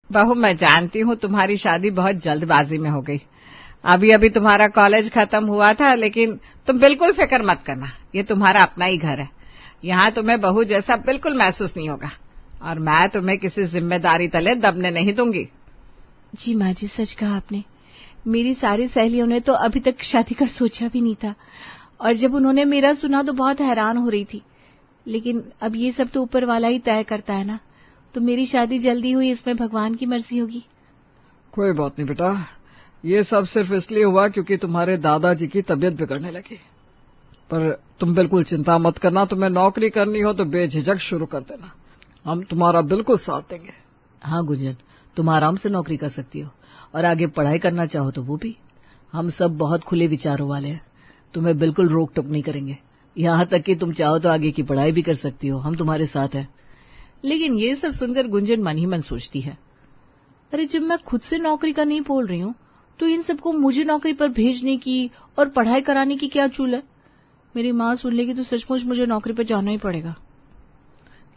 बहू, मैं जानती हूँ तुम्हारी शादी बहुत जल्दबाजी में हो गई। अभी अभी तुम्हारा कॉलेज खत्म हुआ था, लेकिन तुम बिल्कुल फिक्र मत करना, ये तुम्हारा अपना ही घर है। यहाँ तुम्हें बहू जैसा बिल्कुल महसूस नहीं होगा, और मैं तुम्हें किसी जिम्मेदारी तले दबने नहीं दूंगी। जी माँ जी, सच कहा आपने। मेरी सारी सहेलियों ने तो अभी तक शादी का सोचा भी नहीं था, और जब उन्होंने मेरा सुना तो बहुत हैरान हो रही थी। लेकिन अब ये सब तो ऊपर वाला ही तय करता है ना, तो मेरी शादी जल्दी हुई, इसमें भगवान की मर्जी होगी। कोई बात नहीं बेटा, ये सब सिर्फ इसलिए हुआ क्योंकि तुम्हारे दादाजी की तबीयत बिगड़ने लगी। पर तुम बिल्कुल चिंता मत करना, तुम्हें नौकरी करनी हो तो बेझिझक शुरू कर देना, हम तुम्हारा बिल्कुल साथ देंगे। हाँ गुंजन, तुम आराम से नौकरी कर सकती हो, और आगे पढ़ाई करना चाहो तो वो भी। हम सब बहुत खुले विचारों वाले हैं, तुम्हें बिल्कुल रोक टोक नहीं करेंगे। यहाँ तक कि तुम चाहो तो आगे की पढ़ाई भी कर सकती हो, हम तुम्हारे साथ हैं। लेकिन ये सब सुनकर गुंजन मन ही मन सोचती है, अरे जब मैं खुद से नौकरी का नहीं बोल रही हूँ, तो इन सबको मुझे नौकरी पर भेजने की और पढ़ाई कराने की क्या चूल है। मेरी माँ सुन लेगी तो सचमुच मुझे नौकरी पर जाना ही पड़ेगा।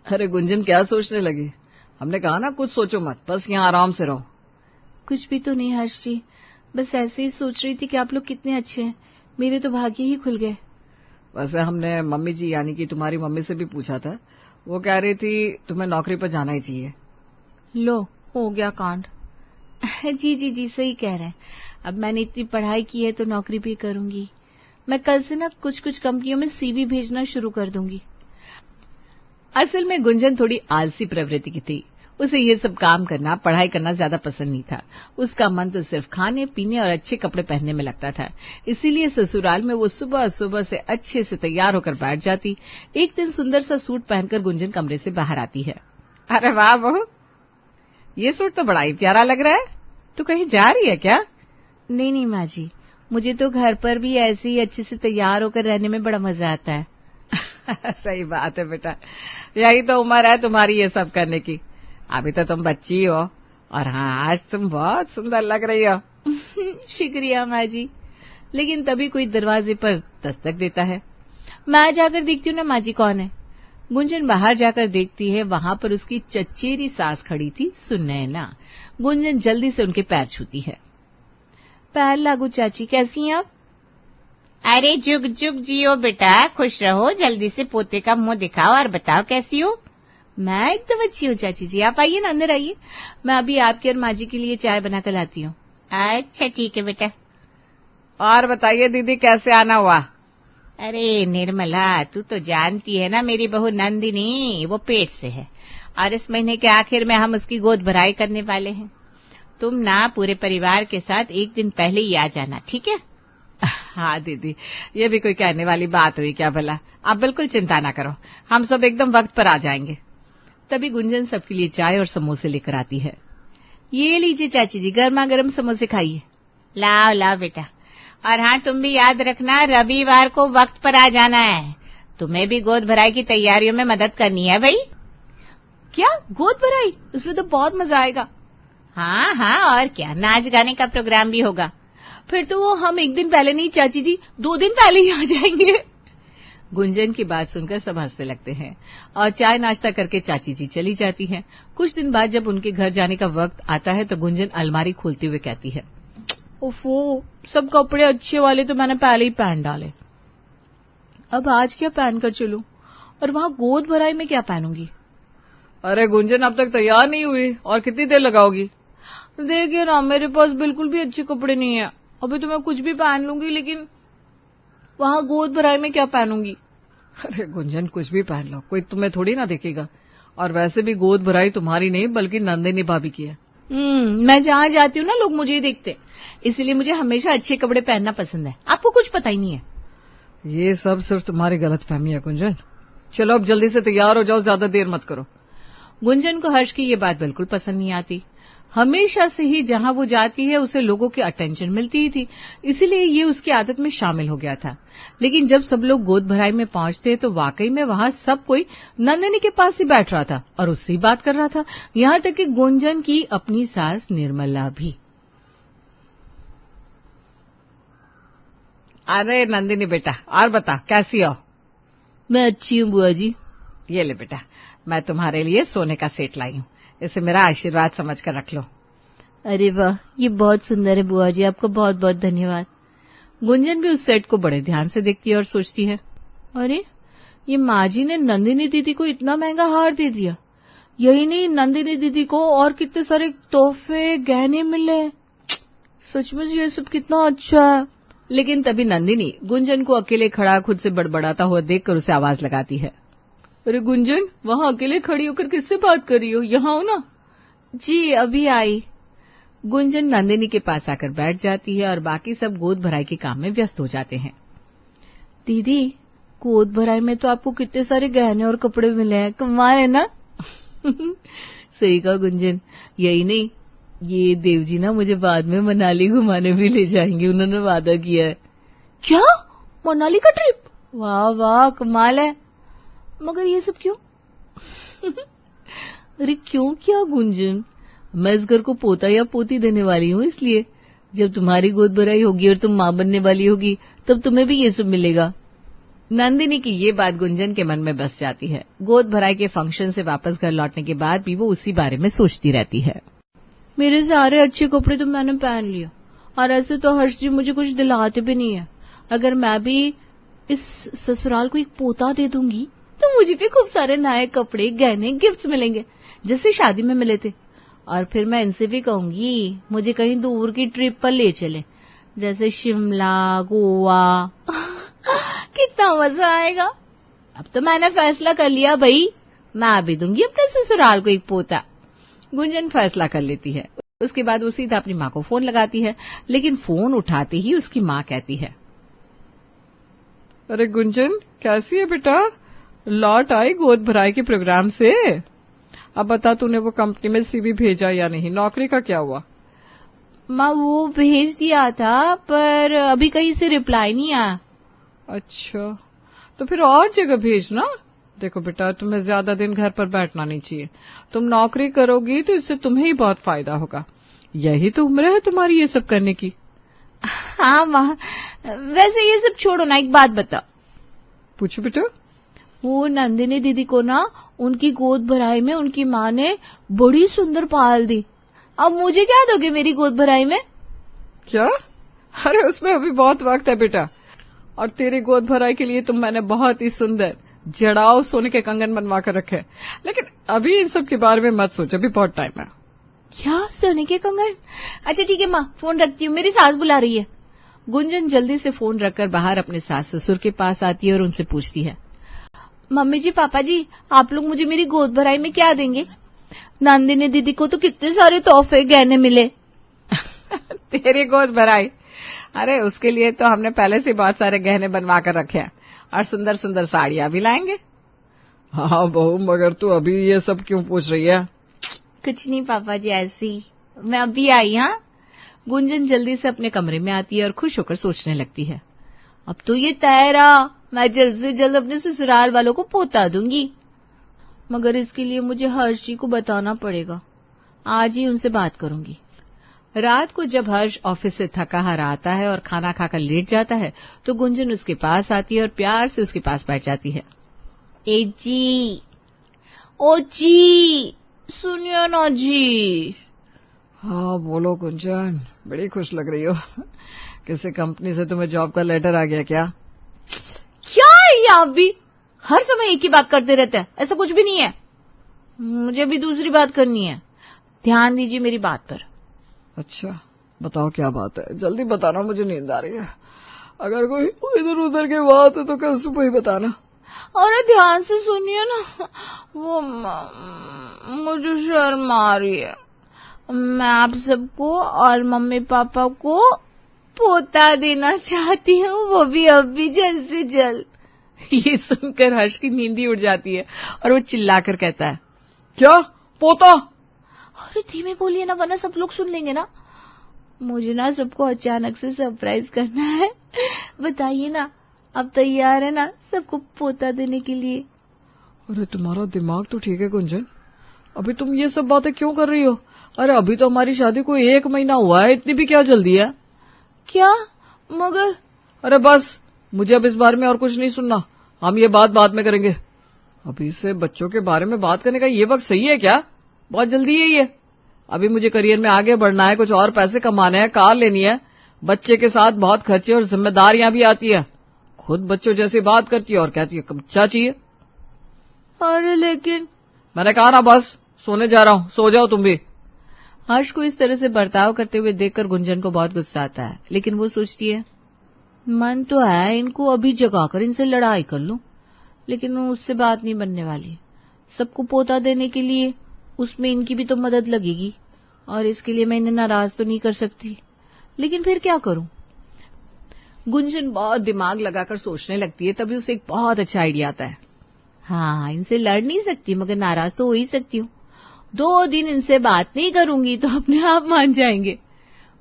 अरे गुंजन, क्या सोचने लगी? हमने कहा ना कुछ सोचो मत, बस यहाँ आराम से रहो। कुछ भी तो नहीं हर्ष जी, बस ऐसे ही सोच रही थी कि आप लोग कितने अच्छे हैं, मेरे तो भाग्य ही खुल गए। वैसे हमने मम्मी जी यानी कि तुम्हारी मम्मी से भी पूछा था, वो कह रही थी तुम्हें नौकरी पर जाना ही चाहिए। लो, हो गया कांड। जी जी जी, सही कह रहे हैं। अब मैंने इतनी पढ़ाई की है तो नौकरी भी करूंगी। मैं कल से ना कुछ कुछ कंपनियों में सीवी भेजना शुरू कर दूंगी। असल में गुंजन थोड़ी आलसी प्रवृत्ति की थी। उसे ये सब काम करना, पढ़ाई करना ज्यादा पसंद नहीं था। उसका मन तो सिर्फ खाने पीने और अच्छे कपड़े पहनने में लगता था। इसीलिए ससुराल में वो सुबह सुबह से अच्छे से तैयार होकर बैठ जाती। एक दिन सुंदर सा सूट पहनकर गुंजन कमरे से बाहर आती है। अरे वाह बहू, ये सूट तो बड़ा ही प्यारा लग रहा है। तू कहीं जा रही है क्या? नहीं नहीं माँ जी, मुझे तो घर पर भी ऐसे ही अच्छे से तैयार होकर रहने में बड़ा मजा आता है। सही बात है बेटा, यही तो उम्र है तुम्हारी ये सब करने की। अभी तो तुम बच्ची हो, और हाँ, आज तुम बहुत सुंदर लग रही हो। शुक्रिया माँ जी। लेकिन तभी कोई दरवाजे पर दस्तक देता है। मैं जाकर देखती हूँ ना माँ जी कौन है। गुंजन बाहर जाकर देखती है, वहां पर उसकी चचेरी सास खड़ी थी, सुनैना। गुंजन जल्दी से उनके पैर छूती है। पैर लागू चाची, कैसी हैं आप? अरे जुग जुग जियो बेटा, खुश रहो। जल्दी से पोते का मुंह दिखाओ और बताओ कैसी हो। मैं एकदम अच्छी हूँ चाची जी, आप आइए ना, अंदर आइए। मैं अभी आपके और माँ जी के लिए चाय बनाकर लाती हूँ। अच्छा ठीक है बेटा। और बताइए दीदी, कैसे आना हुआ? अरे निर्मला, तू तो जानती है ना, मेरी बहू नंदिनी वो पेट से है, और इस महीने के आखिर में हम उसकी गोद भराई करने वाले हैं। तुम ना पूरे परिवार के साथ एक दिन पहले ही आ जाना, ठीक है? हाँ दीदी, ये भी कोई कहने वाली बात हुई क्या भला? आप बिल्कुल चिंता ना करो, हम सब एकदम वक्त पर आ जाएंगे। तभी गुंजन सबके लिए चाय और समोसे लेकर आती है। ये लीजिए चाची जी, गर्मा गर्म समोसे खाइए। लाओ लाओ बेटा। और हाँ, तुम भी याद रखना, रविवार को वक्त पर आ जाना है। तुम्हें भी गोद भराई की तैयारियों में मदद करनी है भाई। क्या गोद भराई? उसमें तो बहुत मजा आएगा। हाँ हाँ, और क्या, नाच गाने का प्रोग्राम भी होगा। फिर तो वो हम एक दिन पहले नहीं चाची जी, 2 दिन पहले ही आ जाएंगे। गुंजन की बात सुनकर सब हंसने लगते हैं, और चाय नाश्ता करके चाची जी चली जाती हैं। कुछ दिन बाद जब उनके घर जाने का वक्त आता है तो गुंजन अलमारी खोलते हुए कहती है, ओफो, सब कपड़े अच्छे वाले तो मैंने पहले ही पहन डाले, अब आज क्या पहन कर चलूं? और वहां गोद भराई में क्या पहनूंगी? अरे गुंजन, अब तक तैयार नहीं हुई, और कितनी देर लगाओगी? देखिए ना, मेरे पास बिल्कुल भी अच्छे कपड़े नहीं है। अभी तो मैं कुछ भी पहन लूंगी, लेकिन वहां गोद भराई में क्या पहनूंगी? अरे गुंजन, कुछ भी पहन लो, कोई तुम्हें थोड़ी ना देखेगा। और वैसे भी गोद भराई तुम्हारी नहीं बल्कि नंदिनी भाभी की है। मैं जहाँ जाती हूँ ना, लोग मुझे ही देखते, इसलिए मुझे हमेशा अच्छे कपड़े पहनना पसंद है। आपको कुछ पता ही नहीं है। ये सब सिर्फ तुम्हारी गलतफहमी है गुंजन। चलो अब जल्दी से तैयार हो जाओ, ज्यादा देर मत करो। गुंजन को हर्ष की ये बात बिल्कुल पसंद नहीं आती। हमेशा से ही जहां वो जाती है उसे लोगों की अटेंशन मिलती ही थी, इसीलिए ये उसकी आदत में शामिल हो गया था। लेकिन जब सब लोग गोद भराई में पहुंचते तो वाकई में वहां सब कोई नंदिनी के पास ही बैठ रहा था और उससे ही बात कर रहा था, यहां तक कि गुंजन की अपनी सास निर्मला भी। अरे नंदिनी बेटा, और बता कैसी हो? मैं अच्छी हूँ बुआ जी। ये ले बेटा, मैं तुम्हारे लिए सोने का सेट लाई हूँ। इसे मेरा आशीर्वाद समझकर रख लो। अरे वाह, ये बहुत सुंदर है बुआ जी, आपको बहुत बहुत धन्यवाद। गुंजन भी उस सेट को बड़े ध्यान से देखती है और सोचती है, अरे ये माँ जी ने नंदिनी दीदी को इतना महंगा हार दे दिया। यही नहीं, नंदिनी दीदी को और कितने सारे तोहफे गहने मिले। सच में ये सब कितना अच्छा है। लेकिन तभी नंदिनी गुंजन को अकेले खड़ा खुद से बड़बड़ाता हुआ देखकर उसे आवाज लगाती है। अरे गुंजन, वहां अकेले खड़ी होकर किससे बात कर रही हो? यहाँ हो ना। जी अभी आई। गुंजन नंदिनी के पास आकर बैठ जाती है और बाकी सब गोद भराई के काम में व्यस्त हो जाते हैं। दीदी, गोद भराई में तो आपको कितने सारे गहने और कपड़े मिले हैं, कमाल है ना। सही कहा गुंजन। यही नहीं, ये देवजी ना मुझे बाद में मनाली घुमाने भी ले जाएंगे, उन्होंने वादा किया है। क्या? मनाली का ट्रिप? वाह वाह, कमाल है। मगर ये सब क्यों? अरे क्यों क्या गुंजन, मैं इस घर को पोता या पोती देने वाली हूँ, इसलिए जब तुम्हारी गोद भराई होगी और तुम माँ बनने वाली होगी तब तुम्हें भी ये सब मिलेगा। नंदिनी की ये बात गुंजन के मन में बस जाती है। गोद भराई के फंक्शन से वापस घर लौटने के बाद भी वो उसी बारे में सोचती रहती है। मेरे सारे अच्छे कपड़े तो मैंने पहन लिया, और ऐसे तो हर्ष जी मुझे कुछ दिलाते भी नहीं है। अगर मैं भी इस ससुराल को एक पोता दे दूंगी तो मुझे भी खूब सारे नए कपड़े, गहने, गिफ्ट्स मिलेंगे, जैसे शादी में मिले थे। और फिर मैं इनसे भी कहूंगी मुझे कहीं दूर की ट्रिप पर ले चले, जैसे शिमला, गोवा। कितना मजा आएगा। अब तो मैंने फैसला कर लिया भाई, मैं भी दूंगी अपने ससुराल को एक पोता। गुंजन फैसला कर लेती है। उसके बाद वो सीधा अपनी माँ को फोन लगाती है, लेकिन फोन उठाते ही उसकी माँ कहती है, अरे गुंजन, कैसी है बेटा? लौट आई गोद भराई के प्रोग्राम से? अब बता, तूने वो कंपनी में सीवी भेजा या नहीं? नौकरी का क्या हुआ? माँ, वो भेज दिया था, पर अभी कहीं से रिप्लाई नहीं आया। अच्छा, तो फिर और जगह भेजना। देखो बेटा, तुम्हें ज्यादा दिन घर पर बैठना नहीं चाहिए। तुम नौकरी करोगी तो इससे तुम्हें ही बहुत फायदा होगा। यही तो उम्र है तुम्हारी ये सब करने की। हाँ माँ, वैसे ये सब छोड़ो ना, एक बात बता। पूछो बेटा। वो नंदिनी दीदी को ना उनकी गोद भराई में उनकी माँ ने बड़ी सुंदर पायल दी। अब मुझे क्या दोगे मेरी गोद भराई में? क्या? अरे उसमें अभी बहुत वक्त है बेटा, और तेरी गोद भराई के लिए तो मैंने बहुत ही सुंदर जड़ाऊ सोने के कंगन बनवा कर रखे। लेकिन अभी इन सब के बारे में मत सोच, अभी बहुत टाइम है। क्या सोने के कंगन? अच्छा ठीक है माँ, फोन रखती हूँ, मेरी सास बुला रही है। गुंजन जल्दी से फोन रखकर बाहर अपने सास ससुर के पास आती है और उनसे पूछती है, मम्मी जी, पापा जी, आप लोग मुझे मेरी गोद भराई में क्या देंगे? नंदिनी दीदी को तो कितने सारे तोहफे, गहने मिले। तेरी गोद भराई? अरे उसके लिए तो हमने पहले से बहुत सारे गहने बनवा कर रखे हैं, और सुंदर सुंदर साड़ियां भी लाएंगे। हाँ बहू, मगर तू अभी ये सब क्यों पूछ रही है? कुछ नहीं पापा जी, ऐसी मैं अभी आई। हाँ। गुंजन जल्दी से अपने कमरे में आती है और खुश होकर सोचने लगती है, अब तो ये तय रहा, मैं जल्द से जल्द अपने ससुराल वालों को पोता दूंगी। मगर इसके लिए मुझे हर्ष जी को बताना पड़ेगा। आज ही उनसे बात करूंगी। रात को जब हर्ष ऑफिस से थका हारा आता है और खाना खाकर लेट जाता है तो गुंजन उसके पास आती है और प्यार से उसके पास बैठ जाती है। ए जी, ओ जी, सुनियो ना जी। हाँ बोलो गुंजन, बड़ी खुश लग रही हो। किसी कंपनी से तुम्हें जॉब का लेटर आ गया क्या? क्या है ये, आप भी हर समय एक ही बात करते रहते हैं। ऐसा कुछ भी नहीं है, मुझे भी दूसरी बात करनी है। ध्यान दीजिए मेरी बात पर। अच्छा बताओ क्या बात है, जल्दी बताना, मुझे नींद आ रही है। अगर कोई इधर उधर की बात है तो कल सुबह ही बताना। अरे ध्यान से सुनिए ना, वो मुझे शर्म आ रही है। मैं आप सबको और मम्मी पापा को पोता देना चाहती हूँ, वो भी अभी जल्द से जल्द। ये सुनकर हर्ष की नींद ही उड़ जाती है और वो चिल्लाकर कहता है, क्या पोता? अरे धीमे बोलिए ना, वरना सब लोग सुन लेंगे ना। मुझे ना सबको अचानक से सरप्राइज करना है। बताइए ना, अब तैयार है ना सबको पोता देने के लिए? अरे तुम्हारा दिमाग तो ठीक है गुंजन, अभी तुम ये सब बातें क्यों कर रही हो? अरे अभी तो हमारी शादी को 1 महीना हुआ है, इतनी भी क्या जल्दी है? क्या? मगर अरे बस, मुझे अब इस बारे में और कुछ नहीं सुनना, हम ये बात बाद में करेंगे। अभी से बच्चों के बारे में बात करने का ये वक्त सही है क्या? बहुत जल्दी है ये। अभी मुझे करियर में आगे बढ़ना है, कुछ और पैसे कमाने हैं, कार लेनी है, बच्चे के साथ बहुत खर्चे और जिम्मेदारियां भी आती है। खुद बच्चों जैसी बात करती है और कहती है बच्चा चाहिए। अरे लेकिन मैंने कहा ना बस, सोने जा रहा हूं, सो जाओ तुम भी। हर्ष को इस तरह से बर्ताव करते हुए देखकर गुंजन को बहुत गुस्सा आता है, लेकिन वो सोचती है मन तो है इनको अभी जगाकर इनसे लड़ाई कर लूं, लेकिन उससे बात नहीं बनने वाली। सबको पोता देने के लिए उसमें इनकी भी तो मदद लगेगी, और इसके लिए मैं इन्हें नाराज तो नहीं कर सकती, लेकिन फिर क्या करूं। गुंजन बहुत दिमाग लगाकर सोचने लगती है, तभी उसे एक बहुत अच्छा आइडिया आता है। हाँ, इनसे लड़ नहीं सकती मगर नाराज तो हो ही सकती हूँ। 2 दिन इनसे बात नहीं करूंगी तो अपने आप मान जाएंगे।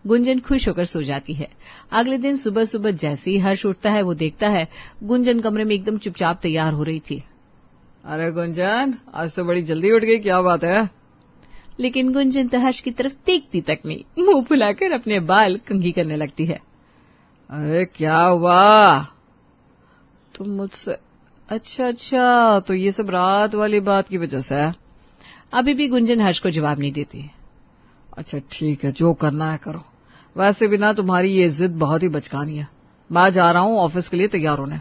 गुंजन खुश होकर सो जाती है। अगले दिन सुबह सुबह जैसे ही हर्ष उठता है वो देखता है गुंजन कमरे में एकदम चुपचाप तैयार हो रही थी। अरे गुंजन, आज तो बड़ी जल्दी उठ गई, क्या बात है? लेकिन गुंजन तो हर्ष की तरफ देखती तक नहीं, मुंह फुलाकर अपने बाल कंघी करने लगती है। अरे क्या हुआ? तुम मुझसे अच्छा, तो ये सब रात वाली बात की वजह से है। अभी भी गुंजन हर्ष को जवाब नहीं देती। अच्छा ठीक है, जो करना है करो। वैसे भी ना तुम्हारी ये जिद बहुत ही बचकानी है। मैं जा रहा हूँ ऑफिस के लिए तैयार होने।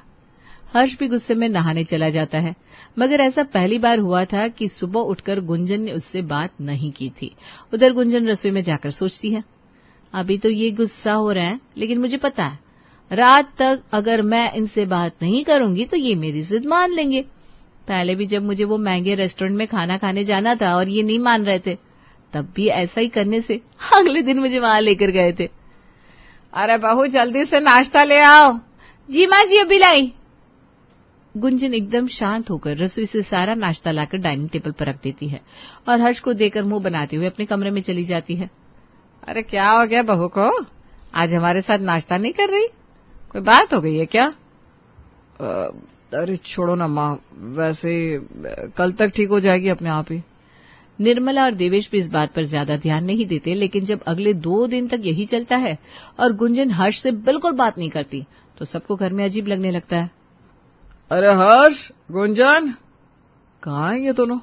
हर्ष भी गुस्से में नहाने चला जाता है, मगर ऐसा पहली बार हुआ था कि सुबह उठकर गुंजन ने उससे बात नहीं की थी। उधर गुंजन रसोई में जाकर सोचती है अभी तो ये गुस्सा हो रहा है, लेकिन मुझे पता है रात तक अगर मैं इनसे बात नहीं करूंगी तो ये मेरी जिद मान लेंगे। पहले भी जब मुझे वो महंगे रेस्टोरेंट में खाना खाने जाना था और ये नहीं मान रहे थे, तब भी ऐसा ही करने से अगले दिन मुझे वहां लेकर गए थे। अरे बहू जल्दी से नाश्ता ले आओ। जी माँ जी अभी लाई। गुंजन एकदम शांत होकर रसोई से सारा नाश्ता लाकर डाइनिंग टेबल पर रख देती है और हर्ष को देकर मुंह बनाते हुए अपने कमरे में चली जाती है। अरे क्या हो गया बहू को, आज हमारे साथ नाश्ता नहीं कर रही? कोई बात हो गई है क्या? अरे छोड़ो ना माँ, वैसे कल तक ठीक हो जाएगी अपने आप ही। निर्मला और देवेश भी इस बात पर ज्यादा ध्यान नहीं देते, लेकिन जब अगले 2 दिन तक यही चलता है और गुंजन हर्ष से बिल्कुल बात नहीं करती तो सबको घर में अजीब लगने लगता है। अरे हर्ष, गुंजन, कहाँ है ये दोनों?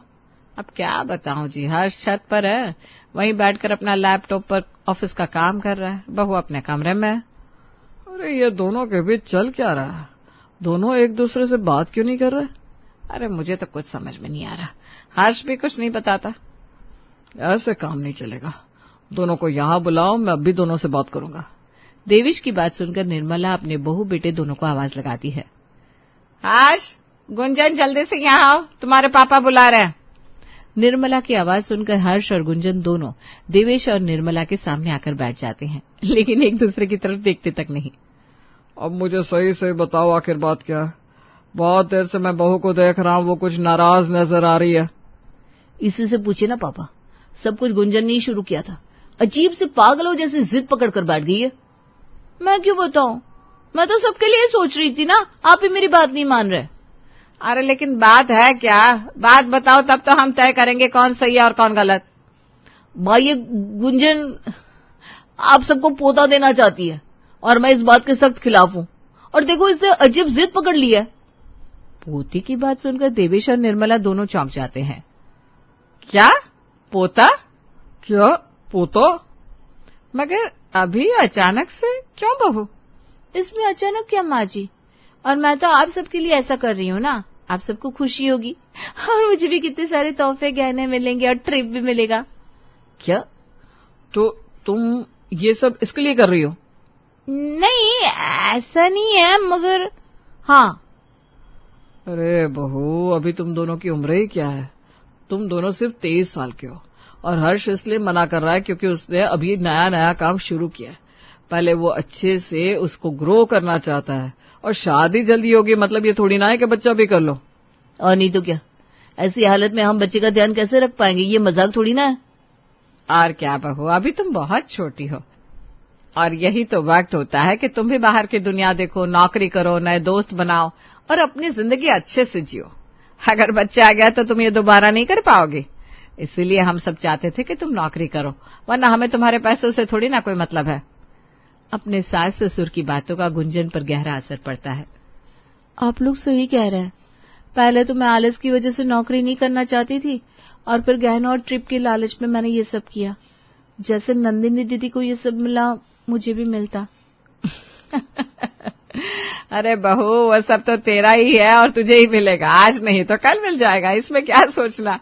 अब क्या बताऊं जी, हर्ष छत पर है, वहीं बैठकर अपना लैपटॉप पर ऑफिस का काम कर रहा है, बहू अपने कमरे में है। अरे ये दोनों के बीच चल क्या रहा है? दोनों एक दूसरे से बात क्यों नहीं कर रहे? अरे मुझे तो कुछ समझ में नहीं आ रहा, हर्ष भी कुछ नहीं बताता। ऐसे काम नहीं चलेगा, दोनों को यहाँ बुलाओ, मैं अभी दोनों से बात करूंगा। देवेश की बात सुनकर निर्मला अपने बहू बेटे दोनों को आवाज लगाती है। हर्ष, गुंजन जल्दी से यहाँ आओ, तुम्हारे पापा बुला रहे हैं। निर्मला की आवाज सुनकर हर्ष और गुंजन दोनों देवेश और निर्मला के सामने आकर बैठ जाते हैं, लेकिन एक दूसरे की तरफ देखते तक नहीं। अब मुझे सही से बताओ आखिर बात क्या है? बहुत देर से मैं बहू को देख रहा हूँ, वो कुछ नाराज नजर आ रही है। इसी से पूछे ना पापा, सब कुछ गुंजन ने ही शुरू किया था। अजीब से पागलों जैसे जिद पकड़ कर बैठ गई है। मैं क्यों बताऊं, मैं तो सबके लिए सोच रही थी ना, आप ही मेरी बात नहीं मान रहे। अरे लेकिन बात है क्या, बात बताओ तब तो हम तय करेंगे कौन सही है और कौन गलत। भाई ये गुंजन आप सबको पोता देना चाहती है और मैं इस बात के सख्त खिलाफ हूँ, और देखो इसने अजीब जिद पकड़ ली है। पोती की बात सुनकर देवेश और निर्मला दोनों चौंक जाते हैं। क्या पोता? क्या पोता? मगर अभी अचानक से क्यों बहू? इसमें अचानक क्या माँ जी, और मैं तो आप सबके लिए ऐसा कर रही हूँ ना, आप सबको खुशी होगी और मुझे भी कितने सारे तोहफे गहने मिलेंगे और ट्रिप भी मिलेगा। क्या? तो तुम ये सब इसके लिए कर रही हो? नहीं ऐसा नहीं है, मगर हाँ। अरे बहू, अभी तुम दोनों की उम्र ही क्या है? तुम दोनों सिर्फ 23 साल के हो, और हर्ष इसलिए मना कर रहा है क्योंकि उसने अभी नया नया काम शुरू किया है। पहले वो अच्छे से उसको ग्रो करना चाहता है, और शादी जल्दी होगी मतलब ये थोड़ी ना है कि बच्चा भी कर लो। और नहीं तो क्या, ऐसी हालत में हम बच्चे का ध्यान कैसे रख पाएंगे, ये मजाक थोड़ी ना है। और क्या बहू, अभी तुम बहुत छोटी हो, और यही तो वक्त होता है कि तुम भी बाहर की दुनिया देखो, नौकरी करो, नए दोस्त बनाओ और अपनी जिंदगी अच्छे से जियो। अगर बच्चा आ गया तो तुम ये दोबारा नहीं कर पाओगे, इसीलिए हम सब चाहते थे कि तुम नौकरी करो, वरना हमें तुम्हारे पैसों से थोड़ी ना कोई मतलब है। अपने सास ससुर की बातों का गुंजन पर गहरा असर पड़ता है। आप लोग सही कह रहे हैं, पहले तो मैं आलस की वजह से नौकरी नहीं करना चाहती थी, और फिर गहनों और ट्रिप के लालच में मैंने ये सब किया। जैसे नंदिनी दीदी को ये सब मिला, मुझे भी मिलता। अरे बहू, वो सब तो तेरा ही है और तुझे ही मिलेगा। आज नहीं तो कल मिल जाएगा, इसमें क्या सोचना।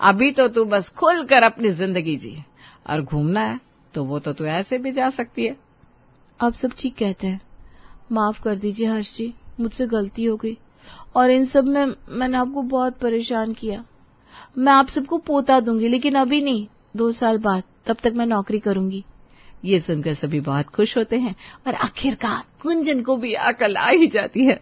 अभी तो तू बस खुलकर अपनी जिंदगी जी, और घूमना है तो वो तो तू ऐसे भी जा सकती है। आप सब ठीक कहते हैं, माफ कर दीजिए हर्ष जी, मुझसे गलती हो गई और इन सब में मैंने आपको बहुत परेशान किया। मैं आप सबको पोता दूंगी, लेकिन अभी नहीं, 2 साल बाद, तब तक मैं नौकरी करूंगी। ये सुनकर सभी बहुत खुश होते हैं और आखिरकार गुंजन को भी अकल आ ही जाती है।